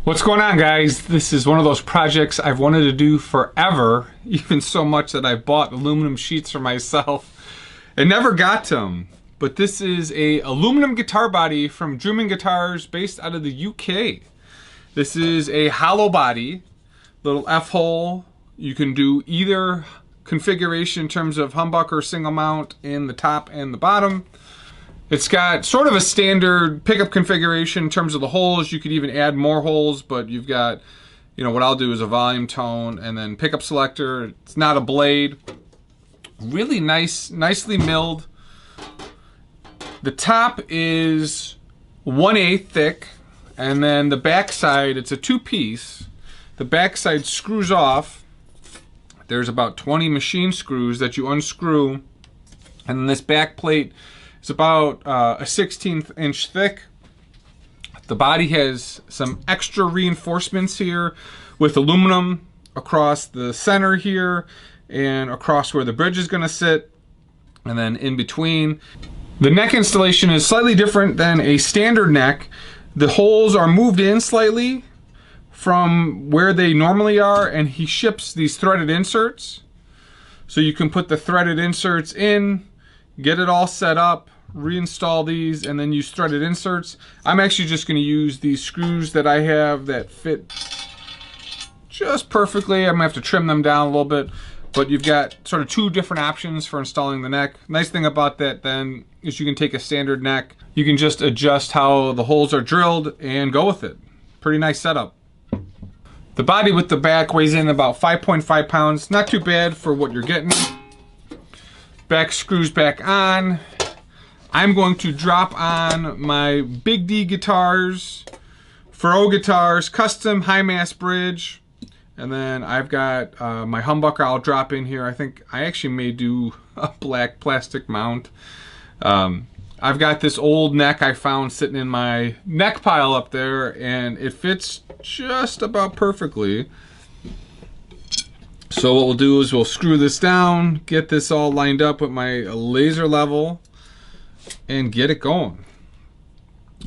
What's going on, guys? This is one of those projects I've wanted to do forever, even so much that I bought aluminum sheets for myself and never got to them. But this is a aluminum guitar body from Drewman Guitars based out of the UK. This is a hollow body, little F-hole. You can do either configuration in terms of humbucker, single mount in the top and the bottom. It's got sort of a standard pickup configuration in terms of the holes. You could even add more holes, but you've got, what I'll do is a volume tone and then pickup selector. It's not a blade. Really nice, nicely milled. The top is 1/8 thick, and then the back side, it's a two-piece. The back side screws off. There's about 20 machine screws that you unscrew, and then this back plate is about a 1/16 inch thick. The body has some extra reinforcements here with aluminum across the center here and across where the bridge is going to sit, and then in between. The neck installation is slightly different than a standard neck. The holes are moved in slightly from where they normally are, and he ships these threaded inserts. So you can put the threaded inserts in, get it all set up, reinstall these, and then use threaded inserts. I'm actually just going to use these screws that I have that fit just perfectly. I'm going to have to trim them down a little bit, but you've got sort of two different options for installing the neck. Nice thing about that then is you can take a standard neck. You can just adjust how the holes are drilled and go with it. Pretty nice setup. The body with the back weighs in about 5.5 pounds. Not too bad for what you're getting. Back screws back on. I'm going to drop on my BigdGuitars, Faro guitars, custom high mass bridge, and then I've got my humbucker I'll drop in here. I think I actually may do a black plastic mount. I've got this old neck I found sitting in my neck pile up there, and it fits just about perfectly. So what we'll do is we'll screw this down, get this all lined up with my laser level, and get it going.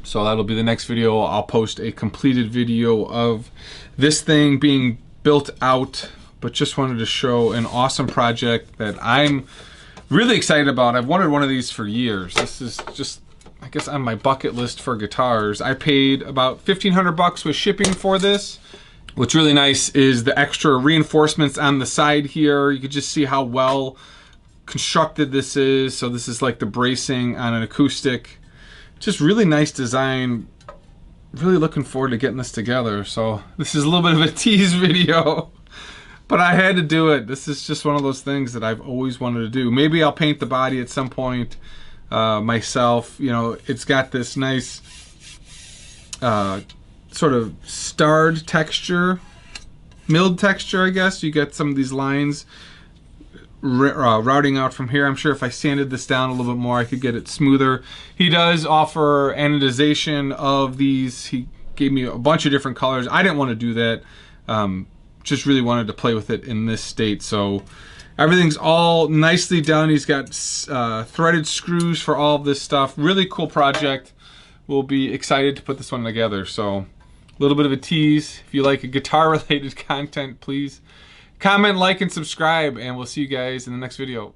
So that'll be the next video. I'll post a completed video of this thing being built out, but just wanted to show an awesome project that I'm really excited about. I've wanted one of these for years. This is just, I guess, on my bucket list for guitars. I paid about 1,500 bucks with shipping for this. What's really nice is the extra reinforcements on the side here. You can just see how well constructed this is. So this is like the bracing on an acoustic. Just really nice design. Really looking forward to getting this together. So this is a little bit of a tease video, but I had to do it. This is just one of those things that I've always wanted to do. Maybe I'll paint the body at some point myself. It's got this nice sort of starred texture, milled texture, I guess. You get some of these lines routing out from here. I'm sure if I sanded this down a little bit more, I could get it smoother. He does offer anodization of these. He gave me a bunch of different colors. I didn't want to do that. Just really wanted to play with it in this state. So everything's all nicely done. He's got threaded screws for all of this stuff. Really cool project. We'll be excited to put this one together. So a little bit of a tease. If you like guitar related content, please comment, like, and subscribe, and we'll see you guys in the next video.